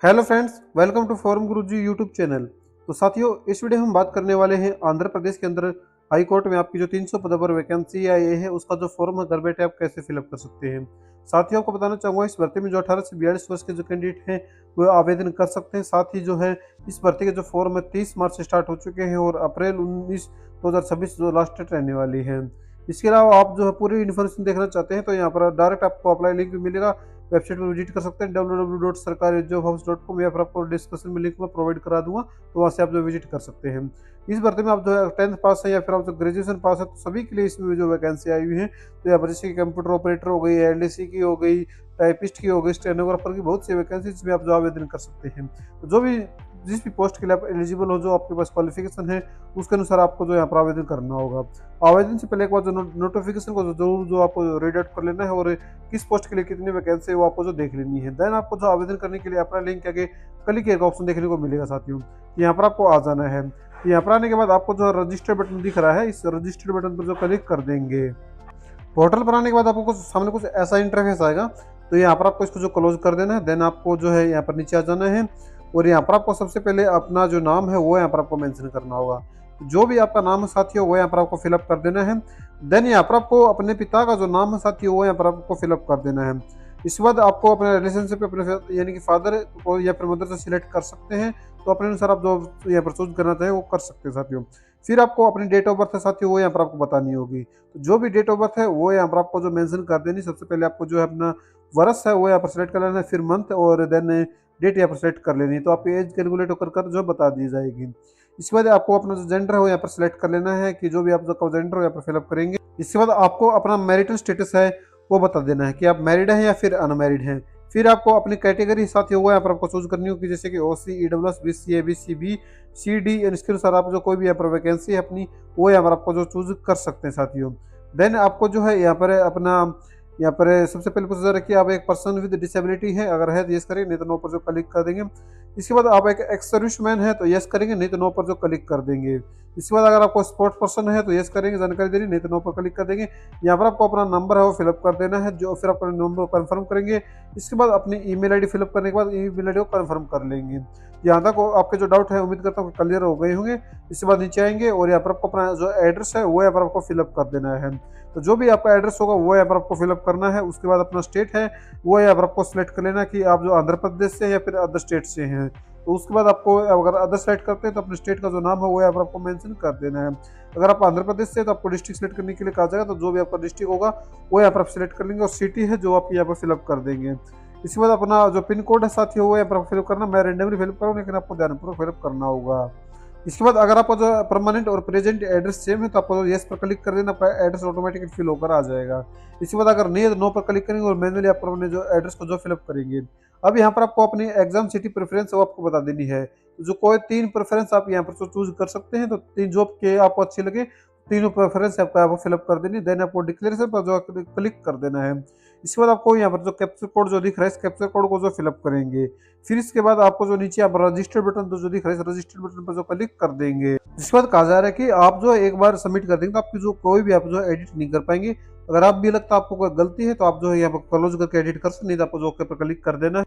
Hello friends, welcome to form Guruji YouTube channel. तो साथियों, इस वीडियो में हम बात करने वाले हैं आंध्र प्रदेश के अंदर हाई कोर्ट में आपकी जो 300 पदों पर वैकेंसी आई है उसका जो फॉर्म है घर बैठे आप कैसे फिलअप कर सकते हैं। साथियों, आपको बताना चाहूँगा इस भर्ती में जो 18 से 42 वर्ष के जो कैंडिडेट हैं वो आवेदन कर सकते हैं। साथ ही जो है इस भर्ती के जो फॉर्म है 30 मार्च से स्टार्ट हो चुके हैं और अप्रैल 19 2026 जो लास्ट डेट रहने वाली है। इसके अलावा आप जो है पूरी इन्फॉर्मेशन देखना चाहते हैं तो यहाँ पर डायरेक्ट आपको अप्लाई लिंक भी मिलेगा। वेबसाइट पर विजिट कर सकते हैं www.sarkarijobhubs.com या फिर आपको डिस्क्रिप्शन में लिंक में प्रोवाइड करा दूंगा, तो वहाँ से आप जो विजिट कर सकते हैं। इस भर्ती में आप जो है 10th पास है या फिर आप जो ग्रेजुएशन पास है तो सभी के लिए इसमें जो वैकेंसी आई हुई है। तो यहाँ पर जैसे कि कंप्यूटर ऑपरेटर हो गई, एलडीसी की हो गई, टाइपिस्ट की हो गई, स्टेनोग्राफर की बहुत सी वैकेंसी इसमें आप जो आवेदन कर सकते हैं। तो जो भी जिस भी पोस्ट के लिए आप एलिजिबल हो, जो आपके पास क्वालिफिकेशन है उसके अनुसार आपको जो यहाँ पर आवेदन करना होगा। आवेदन से पहले एक बार जो नोटिफिकेशन को जरूर जो आपको रीड आउट कर लेना है और किस पोस्ट के लिए कितनी वैकेंसी है वो आपको जो देख लेनी है। देन आपको जो आवेदन करने के लिए अपना लिंक के आगे क्लिक का ऑप्शन देखने को मिलेगा। साथियों, यहाँ पर आपको आ जाना है। यहाँ पर आने के बाद आपको जो रजिस्टर बटन दिख रहा है, इस रजिस्टर बटन पर जो क्लिक कर देंगे, पोर्टल पर आने के बाद आपको कुछ सामने कुछ ऐसा इंटरफेस आएगा। तो यहाँ पर आपको इसको जो क्लोज कर देना है। देन आपको जो है यहाँ पर नीचे आ जाना है और यहाँ पर आपको सबसे पहले अपना जो नाम है वो यहाँ पर आपको मेंशन करना होगा। जो भी आपका नाम है साथियों वो यहाँ पर आपको फिलअप कर देना है। देन यहाँ पर आपको अपने पिता का जो नाम है साथियों वो यहाँ पर आपको फिलअप कर देना है। इसके बाद आपको अपने रिलेशनशिप अपने यानी कि फादर को या फिर मदर से सिलेक्ट कर सकते हैं। तो अपने अनुसार आप जो यहाँ पर चूज करना चाहें वो कर सकते हैं साथियों। फिर आपको अपनी डेट ऑफ बर्थ है साथियों वो यहाँ पर आपको बतानी होगी। तो जो भी डेट ऑफ बर्थ है वो यहाँ पर आपको जो मेंशन कर देनी। सबसे पहले आपको जो है अपना वर्ष है वो यहाँ पर सेलेक्ट कर लेना है, फिर मंथ और देन डेट यहाँ पर सेलेक्ट कर लेनी है। तो आपकी एज कैलकुलेट कर जो बता दी जाएगी। इसके बाद आपको अपना जो जेंडर है वो यहाँ पर सिलेक्ट कर लेना है कि जो भी आप जो जेंडर हो यहाँ पर फिलअप करेंगे। इसके बाद आपको अपना मैरिटल स्टेटस है वो बता देना है कि आप मैरिड हैं या फिर अनमैरिड हैं। फिर आपको अपनी कैटेगरी साथ ही वो यहाँ पर आपको चूज करनी होगी, जैसे कि ओसी, ईडब्ल्यूएस, बीसी, एबीसी, बी, सी, डी। इसके अनुसार आप जो कोई भी यहाँ पर वैकेंसी है अपनी वो यहाँ पर आपको जो चूज कर सकते हैं साथियों। देन आपको जो है यहाँ पर अपना यहाँ पर सबसे पहले पूछा जा रहा है कि आप एक पर्सन विद डिसेबिलिटी है, अगर है तो यस करेंगे, नहीं तो नो पर जो क्लिक कर देंगे। इसके बाद आप एक एक्स सर्विसमैन है तो यस करेंगे, नहीं तो नो पर जो क्लिक कर देंगे। इसके बाद अगर आपको स्पोर्ट्स पर्सन है तो यस करेंगे, जानकारी देनी, नहीं तो नो पर क्लिक कर देंगे। यहाँ पर आपको अपना नंबर है वो फिलअप कर देना है, जो फिर अपना नंबर कंफर्म करेंगे। इसके बाद अपनी ईमेल आईडी फिलअप करने के बाद ईमेल आईडी को कंफर्म कर लेंगे। यहाँ तक आपके जो डाउट है उम्मीद करता हूँ क्लियर हो गए होंगे। इसके बाद नीचे आएंगे और यहाँ पर आपको अपना जो एड्रेस है वो यहाँ पर आपको फिलअप कर देना है। तो जो भी आपका एड्रेस होगा वो यहाँ पर आपको फिलअप करना है। उसके बाद अपना स्टेट है वो यहाँ पर आपको सिलेक्ट कर लेना कि आप जो आंध्र प्रदेश से या फिर अदर स्टेट से हैं। तो उसके बाद आपको अगर अदर सेलेक्ट करते हैं तो अपने स्टेट का जो नाम है वो यहाँ पर आपको मेंशन कर देना है। अगर आप आंध्र प्रदेश से तो आपको डिस्ट्रिक्ट सेलेक्ट करने के लिए कहा जाएगा, तो जो भी आपका डिस्ट्रिक्ट होगा वो यहाँ पर आप सिलेक्ट कर लेंगे और सिटी है जो आप यहाँ पर फिलअप कर देंगे। इसके बाद अपना जो पिन कोड है साथी वो यहाँ पर फिलअप करना। मैं रेंडमली फिलअप करूँ लेकिन आपको ध्यानपूर्वक फिलअप करना होगा। इसके बाद अगर आपका जो परमानेंट और प्रेजेंट एड्रेस सेम है तो आपको यस पर क्लिक कर देना, एड्रेस ऑटोमेटिकली फिल होकर आ जाएगा। इसके बाद अगर नहीं है तो नो पर क्लिक करेंगे और मैनुअली आप अपने जो एड्रेस को जो फिलअप करेंगे। अब यहाँ पर आपको अपनी एग्जाम सिटी प्रेफरेंस वो आपको बता देनी है। जो कोई 3 प्रेफरेंस आप यहाँ पर चूज कर सकते हैं। तो 3 जो के आपको अच्छी लगे तीनों प्रेफरेंस आपको यहाँ पर फिलअप कर देनी। देन आपको डिक्लेरेशन पर जो क्लिक कर देना है। इसके बाद आपको यहाँ पर जो कैप्चर कोड जो दिख रहा है इस कैप्चर कोड को जो फिलअप करेंगे। फिर इसके बाद आपको जो नीचे आप रजिस्टर बटन जो दिख रहा है इस रजिस्टर बटन पर जो क्लिक कर देंगे। जिसके बाद कहा जा रहा है कि आप जो एक बार सबमिट कर देंगे तो आपकी जो कोई भी आप जो एडिट नहीं कर पाएंगे। अगर आप भी लगता है आपको कोई गलती है तो आप जो है यहाँ पर क्लोज करके एडिट कर सकते, नहीं तो आपको जो ओके पर क्लिक कर देना है।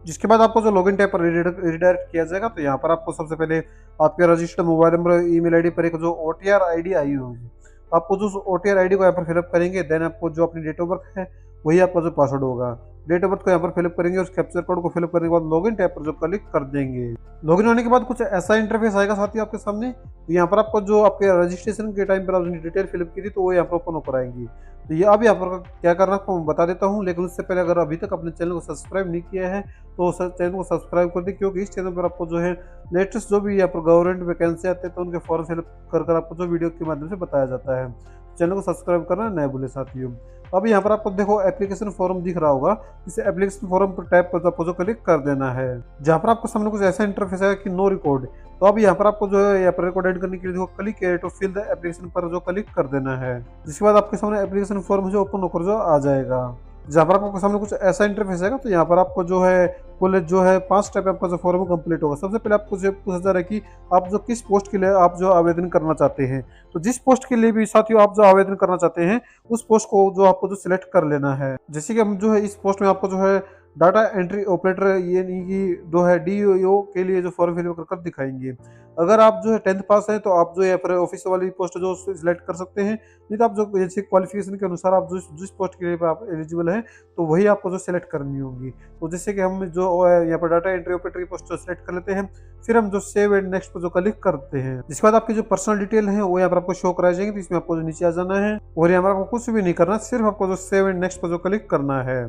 जिसके बाद आपको जो लॉगिन टैब पर रिडायरेक्ट किया जाएगा। तो यहाँ पर आपको सबसे पहले आपके registered mobile number, email ID पर एक जो OTR आईडी आई होगी, आपको जो OTR आईडी को यहाँ पर फिलअप करेंगे। देन आपको जो अपनी डेट ऑफ बर्थ है वही आपका जो पासवर्ड होगा, डेट ऑफ बर्थ को यहाँ पर फिलअप करेंगे। उस कैप्चर कोड को फिलअप करने के बाद लॉगिन टैब पर जो क्लिक कर देंगे। लॉगिन होने के बाद कुछ ऐसा इंटरफेस आएगा साथी आपके सामने। तो यहाँ पर आपको जो आपके रजिस्ट्रेशन के टाइम पर आपने डिटेल फिलअप की थी तो वो यहाँ पर ओपन होकर आएंगी। तो ये अब यहाँ पर क्या करना है आपको बता देता हूँ, लेकिन उससे पहले अगर अभी तक अपने चैनल को सब्सक्राइब नहीं किया है तो चैनल को सब्सक्राइब कर दे, क्योंकि इस चैनल पर आपको जो है लेटेस्ट जो भी यहाँ पर गवर्नमेंट वैकेंसी आते हैं तो उनके फॉर्म फिलअप कर आपको जो वीडियो के माध्यम से बताया जाता है। चैनल को सब्सक्राइब करना न भूले साथियों। अब यहाँ पर आपको देखो एप्लीकेशन फॉर्म दिख रहा होगा, इसे एप्लीकेशन फॉर्म पर टैप पर आपको जो क्लिक कर देना है। जहाँ पर आपको सामने कुछ ऐसा इंटरफेस है कि नो रिकॉर्ड। तो अब यहाँ पर आपको जो है यहाँ पर रिकॉर्ड एड करने के लिए देखो क्लिक है टू फिल द एप्लीकेशन पर जो क्लिक कर देना है। जिसके बाद आपके सामने एप्लीकेशन फॉर्म जो ओपन होकर जो आ जाएगा। जहाँ पर आपको सामने कुछ ऐसा इंटरफेस है तो यहाँ पर आपको जो है कुल जो है 5 स्टेप आपका जो फॉर्म कंप्लीट होगा। सबसे पहले आपको जो पूछा जा रहा है कि आप जो किस पोस्ट के लिए आप जो आवेदन करना चाहते हैं। तो जिस पोस्ट के लिए भी साथियों आप जो आवेदन करना चाहते हैं उस पोस्ट को जो आपको जो सिलेक्ट कर लेना है। जैसे कि हम जो है इस पोस्ट में आपको जो है डाटा एंट्री ऑपरेटर ये नहीं कि जो है डीओ के लिए जो फॉर्म फिल कर दिखाएंगे। अगर आप जो है 10th पास हैं तो आप जो है फिर ऑफिस वाली पोस्ट जो सिलेक्ट कर सकते हैं, नहीं तो आप जो जैसे क्वालिफिकेशन के अनुसार आप जिस जिस पोस्ट के लिए आप एलिजिबल हैं तो वही आपको जो सेलेक्ट करनी होगी। तो जैसे कि हम जो यहाँ पर डाटा एंट्री ऑपरेटर की पोस्ट सेलेक्ट कर लेते हैं, फिर हम जो सेव एंड नेक्स्ट पर जो क्लिक करते हैं, जिसके बाद आपकी जो पर्सनल डिटेल है वो यहाँ पर आपको शो कराई जाएंगे। तो इसमें आपको जो नीचे आ जाना है और यहाँ पर आपको कुछ भी नहीं करना, सिर्फ आपको जो सेव एंड नेक्स्ट पर जो क्लिक करना है।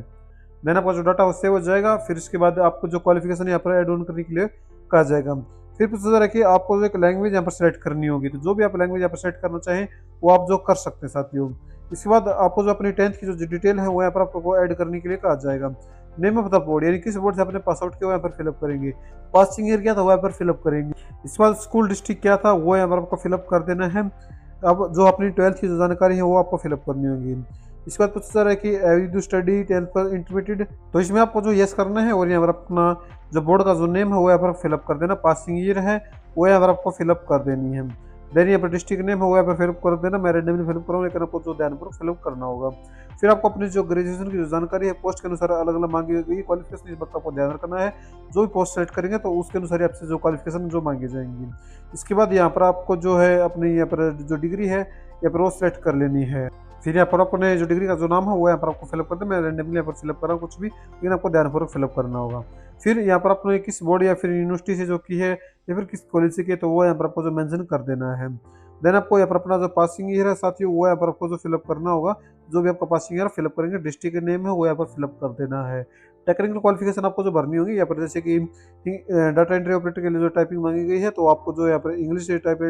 देन आपका जो डाटा वो सेव हो जाएगा। फिर इसके बाद आपको जो क्वालिफिकेशन यहाँ पर ऐड ऑन करने के लिए कहा जाएगा। फिर पूछा रखिए आपको जो एक लैंग्वेज यहाँ पर सेलेक्ट करनी होगी, तो जो भी आप लैंग्वेज यहाँ पर सेलेक्ट करना चाहें वो आप जो कर सकते हैं साथियों। इसके बाद आपको जो अपनी 10th की जो डिटेल है वो यहाँ पर आपको ऐड करने के लिए कहा जाएगा। नेम ऑफ द बोर्ड यानी किस बोर्ड से आपने पास आउट किया वो यहाँ पर फिलअप करेंगे। पासिंग ईयर क्या था वो यहाँ पर फिलअप करेंगे। इसके बाद स्कूल डिस्ट्रिक्ट क्या था वो यहाँ पर आपको फिलअप कर देना है। अब जो अपनी 12th की जो जानकारी है वो आपको फिलअप करनी होगी। इसके बाद पूछता है कि यू स्टडी 10th पर इंटरमीडिएट, तो इसमें आपको जो यस करना है और यहाँ पर अपना जो बोर्ड का जो नेम है वो यहाँ पर फिलअप कर देना। पासिंग ईयर है वो यहाँ पर आपको फिलअप कर देनी है। देन यहाँ पर डिस्ट्रिक्ट नेम है वो यहाँ पर फिलअप कर देना। मैं रैंडमली फिलअप करूँ लेकिन आपको जो ध्यान पर फिलअप करना होगा। फिर आपको अपनी जो ग्रेजुएशन की जो जानकारी है पोस्ट के अनुसार अलग अलग मांगी गई क्वालिफिकेशन, इस बात का आपको ध्यान रखना है। जो भी पोस्ट सेलेक्ट करेंगे तो उसके अनुसार आपसे जो क्वालिफिकेशन जो मांगी जाएंगी। इसके बाद यहाँ पर आपको जो है अपनी यहाँ पर जो डिग्री है यहाँ पर वो सेलेक्ट कर लेनी है। फिर यहाँ पर अपने जो डिग्री का जो नाम है वो यहाँ पर आपको फिलअप कर दे। मैं रैंडमली यहाँ पर फिलअप कर रहा हूँ कुछ भी, लेकिन आपको ध्यानपूर्वक फिलअप करना होगा। फिर यहाँ पर आपने किस बोर्ड या फिर यूनिवर्सिटी से जो की है या फिर किस कॉलेज से की है तो वो यहाँ पर आपको जो मेंशन कर देना है। देन आपको यहाँ पर अपना जो पासिंग ईयर है साथियों वो यहाँ पर आपको जो फिलअप करना होगा। जो भी आपका पासिंग ईयर फिलअप करेंगे, डिस्ट्रिक्ट नेम है वो यहाँ पर फिलअप कर देना है। टेक्निकल क्वालिफिकेशन आपको जो भरनी होगी यहाँ पर, जैसे कि डाटा एंट्री ऑपरेटर के लिए जो टाइपिंग मांगी गई है तो आपको जो यहाँ पर इंग्लिश टाइप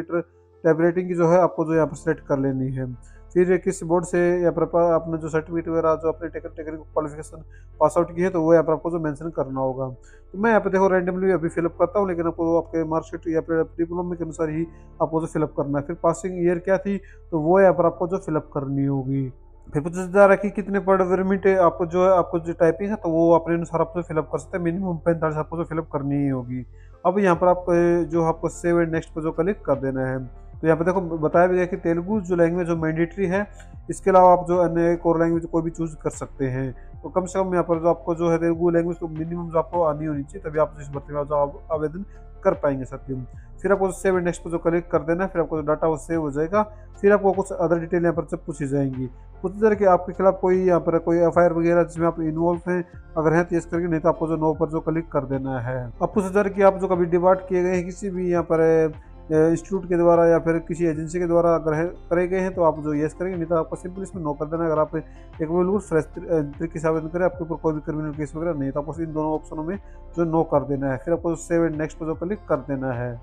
राइटिंग की जो है आपको जो यहाँ पर सेलेक्ट कर लेनी है। फिर किस बोर्ड से या पर आपने जो सर्टिफिकेट वगैरह जो अपने टेक्निकल क्वालिफिकेशन पास आउट की है तो वो यहाँ पर आपको जो मेंशन करना होगा। तो मैं यहाँ पे देखो रैंडमली अभी फिलअप करता हूँ, लेकिन आपको आपके मार्कशीट या फिर डिप्लोमा के अनुसार ही आपको जो फिलअप करना है। फिर पासिंग ईयर क्या थी तो वो यहाँ पर आपको जो फिलअप करनी होगी। फिर पूछा जा रहा है कि कितने पर मिनट आपको जो है आपको जो टाइपिंग है तो वो अपने अनुसार आप जो फिलअप कर सकते हैं। मिनिमम 45 आपको जो फिलअप करनी ही होगी। अब यहाँ पर आप जो आपको सेव एंड नेक्स्ट पर जो क्लिक कर देना है। तो यहाँ पे देखो बताया भी गया कि तेलुगु जो लैंग्वेज जो मैंडेटरी है, इसके अलावा आप जो अन्य एक और लैंग्वेज कोई भी चूज कर सकते हैं। तो कम से कम यहाँ पर जो आपको जो है तेलुगु लैंग्वेज तो मिनिमम जो आपको आनी होनी चाहिए, तभी आप इस भर्ती में जो आवेदन कर पाएंगे साथियों। फिर आपको सेव एंड नेक्स्ट पर जो क्लिक कर देना है। फिर आपको जो डाटा वो सेव हो जाएगा। फिर आपको कुछ अदर डिटेल यहाँ पर से पूछी जाएंगी। पूछी जा रही कि आपके खिलाफ कोई यहाँ पर कोई एफआईआर वगैरह जिसमें आप इन्वॉल्व हैं, अगर है तो यस करके, नहीं तो आपको जो नो पर जो क्लिक कर देना है। अब पूछा जा रहा है कि आप जो कभी डिपार्ट किए गए हैं किसी भी यहाँ पर इंस्टीट्यूट के द्वारा या फिर किसी एजेंसी के द्वारा अगर करे गए हैं तो आप जो यस करेंगे, नहीं तो आपको सिंपल इसमें नो कर देना। अगर आप एक बिल्कुल फ्रेश तरीके से आवेदन करें, आपके ऊपर कोई भी क्रिमिनल केस वगैरह नहीं, तो आपको इन दोनों ऑप्शनों में जो नो कर देना है। फिर आपको सेव एंड नेक्स्ट पर जो क्लिक कर देना है।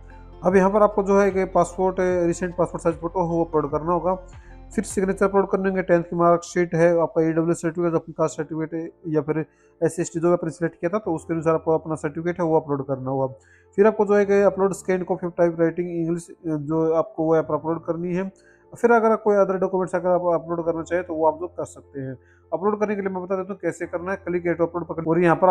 अब यहाँ पर आपको जो है कि passport recent passport size photo हो वो अपलोड करना होगा। फिर सिग्नेचर अपलोड करने होंगे। 10th की मार्कशीट है, आपका ईडब्ल्यू सर्टिफिकेट, अपनी कास्ट सर्टिफिकेट या फिर SC/ST जो आपने सिलेक्ट किया था तो उसके अनुसार आपको अपना सर्टिफिकेट है वो अपलोड करना होगा। फिर आपको जो है कि upload scan copy of type writing English जो आपको वो ऐप अपलोड करनी है। फिर अगर कोई अदर डॉक्यूमेंट्स अगर आप अपलोड करना चाहे तो वो आप जो कर सकते हैं। अपलोड करने के लिए मैं बता देता हूँ कैसे करना है। क्लिक एट अपलोड पर, और यहाँ पर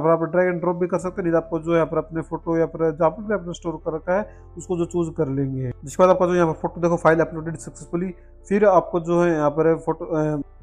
आप ड्रैग एंड ड्रॉप भी कर सकते हैं, नहीं तो आपको जो है यहाँ पर अपने फोटो या फिर जहाँ पर भी आपने स्टोर कर रखा है उसको जो चूज कर लेंगे। जिसके बाद आपका जो यहाँ पर फोटो देखो फाइल अपलोडेड सक्सेसफुली। फिर आपको जो है यहाँ पर फोटो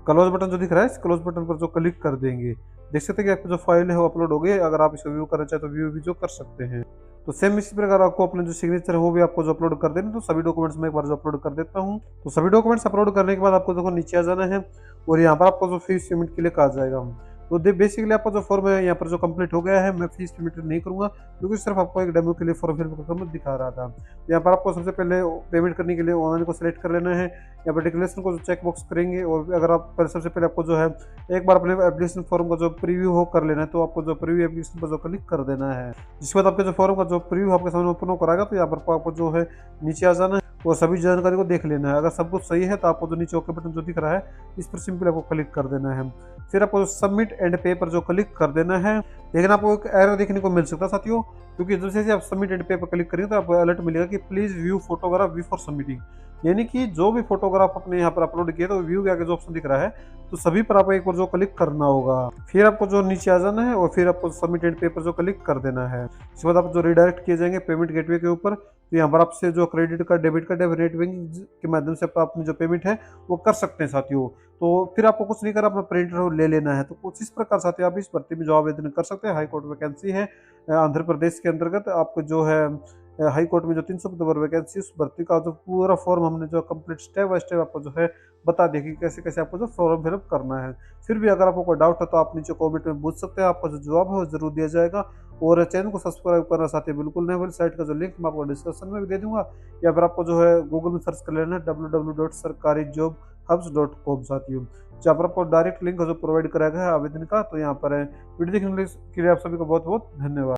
क्लोज बटन जो दिख रहा है, इस क्लोज बटन पर जो क्लिक कर देंगे, देख सकते हैं कि आपकी जो फाइल है वो अपलोड हो गई। अगर आप इसको व्यू करना चाहें तो व्यू भी जो कर सकते हैं। तो सेम इसी प्रकार आपको अपने जो सिग्नेचर है वो भी आपको जो अपलोड कर देना। तो सभी डॉक्यूमेंट्स मैं एक बार जो अपलोड कर देता हूँ। तो सभी डॉक्यूमेंट्स अपलोड करने के बाद आपको देखो नीचे आ जाना है और यहाँ पर आपको जो फीस पेमेंट के लिए कहा जाएगा। तो बेसिकली आपका जो फॉर्म है यहाँ पर जो कंप्लीट हो गया है। मैं फीस पेमेंट नहीं करूँगा क्योंकि सिर्फ आपको एक डेमो के लिए फॉर्म फिल करके मैं दिखा रहा था। तो यहाँ पर आपको सबसे पहले पेमेंट करने के लिए ऑनलाइन को सिलेक्ट कर लेना है। यहाँ पर डिक्लेरेशन को जो चेक बॉक्स करेंगे, और अगर आप सबसे पहले आपको जो है एक बार अपने एप्लीकेशन फॉर्म का जो प्रीव्यू हो कर लेना है, तो आपको जो प्रीव्यू एप्लीकेशन पर जो क्लिक कर देना है। जिसके बाद आपके जो फॉर्म का जो प्रीव्यू आपके सामने ओपन हो कराएगा, तो यहाँ पर आपको जो है नीचे आ जाना है और सभी जानकारी को देख लेना है। अगर सब कुछ सही है तो आपको जो नीचे ओके बटन जो दिख रहा है इस पर सिंपल आपको क्लिक कर देना है। फिर आपको सबमिट एंड पे पर जो क्लिक कर देना है। लेकिन आपको एक एरर देखने को मिल सकता है साथियों, क्योंकि जैसे आप सबमिट एंड पे पर क्लिक करेंगे तो आपको अलर्ट मिलेगा कि please view photograph before submitting, यानी कि जो भी फोटोग्राफ अपने यहाँ पर अपलोड किया तो व्यू के आगे जो ऑप्शन दिख रहा है तो सभी पर आपको एक बार जो क्लिक करना होगा। फिर आपको जो नीचे आ जाना है और फिर आपको सबमिट एंड पे पर जो क्लिक कर देना है। इसके बाद आप जो रिडायरेक्ट किए जाएंगे पेमेंट गेटवे के ऊपर, तो यहाँ पर आपसे जो क्रेडिट कार्ड, डेबिट कार्ड या नेट बैंकिंग के माध्यम से आप अपनी जो पेमेंट है वो कर सकते हैं साथियों। तो फिर आपको कुछ नहीं करना, अपना प्रिंटर ले लेना है। तो कुछ इस प्रकार साथियों आप इस भर्ती में जो आवेदन कर सकते हैं। हाई कोर्ट वैकेंसी है आंध्र प्रदेश के अंतर्गत। आपको जो है हाई कोर्ट में जो 300 पदों पर वैकेंसी, उस भर्ती का जो पूरा फॉर्म हमने जो कंप्लीट स्टेप बाय स्टेप आपको जो है बता दिया कि कैसे कैसे आपको जो फॉर्म फिलअप करना है। फिर भी अगर आपको कोई डाउट है तो आप नीचे कमेंट में पूछ सकते हैं, आपका जो जवाब है वो जरूर दिया जाएगा। और चैनल को सब्सक्राइब करना साथी बिल्कुल नहीं भूलें। साइट का जो लिंक मैं आपको डिस्क्रिप्शन में भी दे दूंगा, या फिर आपको जो है गूगल में सर्च कर लेना है www.sarkarijobhubs.com साथियों, जहाँ पर आपको डायरेक्ट लिंक जो प्रोवाइड कराया गया है आवेदन का। तो यहाँ पर है। वीडियो देखने के लिए आप सभी का बहुत बहुत धन्यवाद।